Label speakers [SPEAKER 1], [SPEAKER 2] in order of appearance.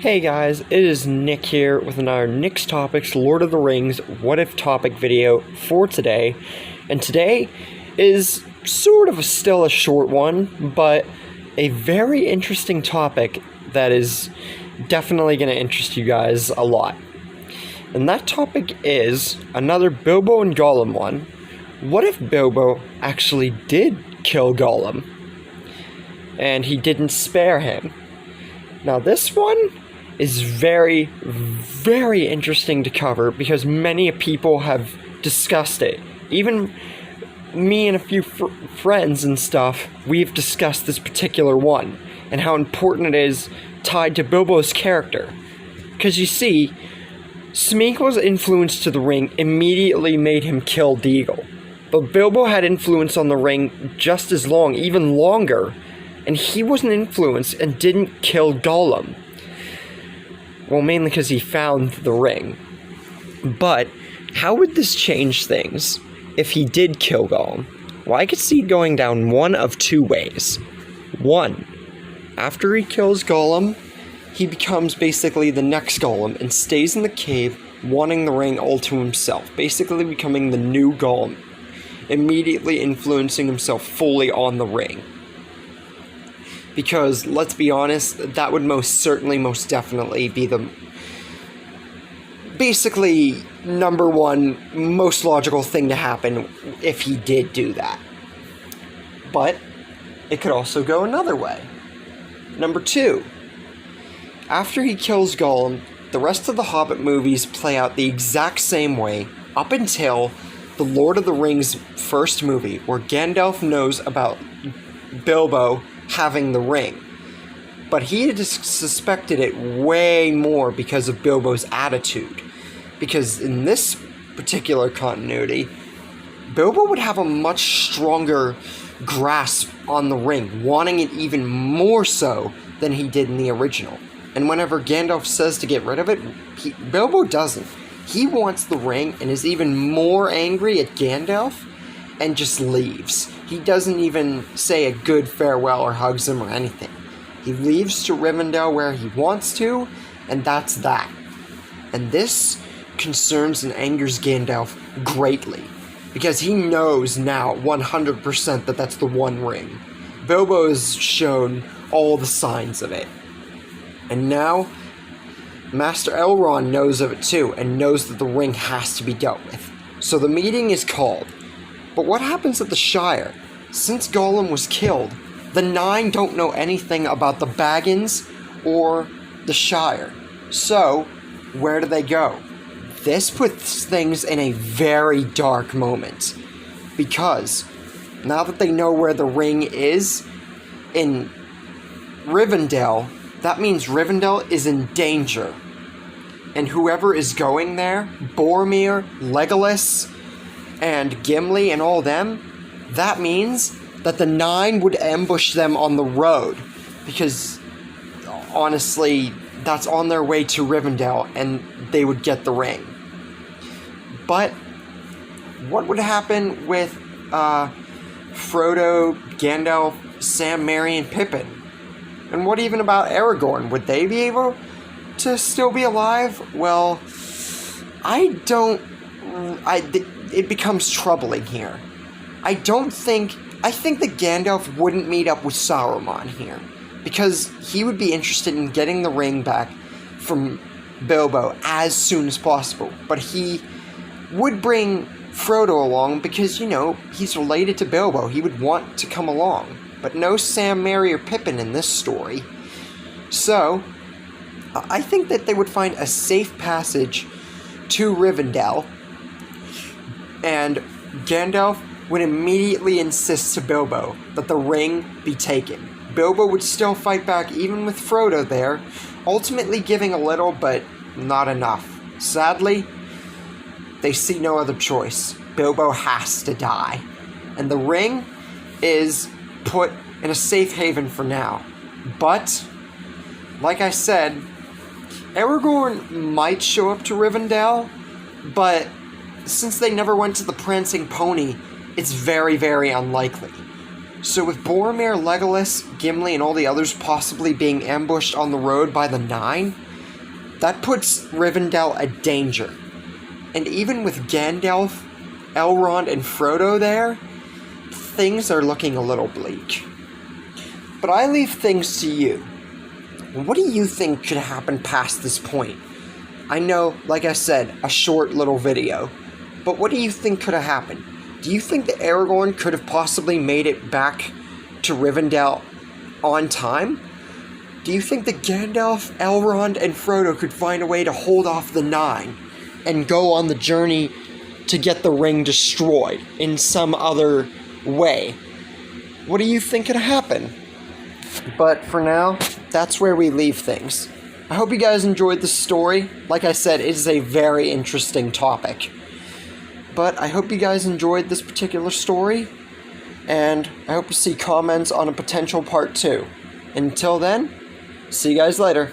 [SPEAKER 1] Hey guys, it is Nick here with another Nick's Topics Lord of the Rings What If topic video for today. And today is sort of still a short one, but a very interesting topic that is definitely going to interest you guys a lot. And that topic is another Bilbo and Gollum one. What if Bilbo actually did kill Gollum and he didn't spare him? Now this one is very, very interesting to cover because many people have discussed it. Even me and a few friends and stuff, we've discussed this particular one and how important it is tied to Bilbo's character. Because you see, Smeagol's influence to the ring immediately made him kill Deagle. But Bilbo had influence on the ring just as long, even longer, and he wasn't influenced and didn't kill Gollum. Well, mainly because he found the ring. But how would this change things if he did kill Gollum? Well, I could see it going down one of two ways. One, after he kills Gollum, he becomes basically the next Gollum and stays in the cave wanting the ring all to himself, basically becoming the new Gollum, immediately influencing himself fully on the ring. Because, let's be honest, that would most definitely be the basically number one most logical thing to happen if he did do that. But it could also go another way. Number two, after he kills Gollum, the rest of the Hobbit movies play out the exact same way up until the Lord of the Rings first movie, where Gandalf knows about Bilbo having the ring. But he had suspected it way more because of Bilbo's attitude. Because in this particular continuity, Bilbo would have a much stronger grasp on the ring, wanting it even more so than he did in the original. And whenever Gandalf says to get rid of it, Bilbo doesn't. He wants the ring and is even more angry at Gandalf and just leaves. He doesn't even say a good farewell or hugs him or anything. He leaves to Rivendell where he wants to, and that's that. And this concerns and angers Gandalf greatly, because he knows now 100% that that's the One Ring. Bilbo has shown all the signs of it. And now, Master Elrond knows of it too, and knows that the ring has to be dealt with. So the meeting is called. But what happens at the Shire? Since Gollum was killed, the Nine don't know anything about the Baggins or the Shire. So, where do they go? This puts things in a very dark moment. Because, now that they know where the ring is, in Rivendell, that means Rivendell is in danger. And whoever is going there, Boromir, Legolas, and Gimli and all them, that means that the Nine would ambush them on the road. Because, honestly, that's on their way to Rivendell, and they would get the ring. But, what would happen with Frodo, Gandalf, Sam, Merry, and Pippin? And what even about Aragorn? Would they be able to still be alive? Well, it becomes troubling here. I think that Gandalf wouldn't meet up with Saruman here, because he would be interested in getting the ring back from Bilbo as soon as possible. But he would bring Frodo along because, he's related to Bilbo. He would want to come along. But no Sam, Merry, or Pippin in this story. So, I think that they would find a safe passage to Rivendell, and Gandalf would immediately insist to Bilbo that the ring be taken. Bilbo would still fight back even with Frodo there, ultimately giving a little, but not enough. Sadly, they see no other choice. Bilbo has to die. And the ring is put in a safe haven for now. But, like I said, Aragorn might show up to Rivendell, but since they never went to the Prancing Pony, it's very, very unlikely. So with Boromir, Legolas, Gimli, and all the others possibly being ambushed on the road by the Nine, that puts Rivendell at danger. And even with Gandalf, Elrond, and Frodo there, things are looking a little bleak. But I leave things to you. What do you think could happen past this point? I know, like I said, a short little video. But what do you think could have happened? Do you think that Aragorn could have possibly made it back to Rivendell on time? Do you think that Gandalf, Elrond, and Frodo could find a way to hold off the Nine and go on the journey to get the ring destroyed in some other way? What do you think could happen? But for now, that's where we leave things. I hope you guys enjoyed the story. Like I said, it is a very interesting topic. But I hope you guys enjoyed this particular story, and I hope to see comments on a potential part 2. Until then, see you guys later.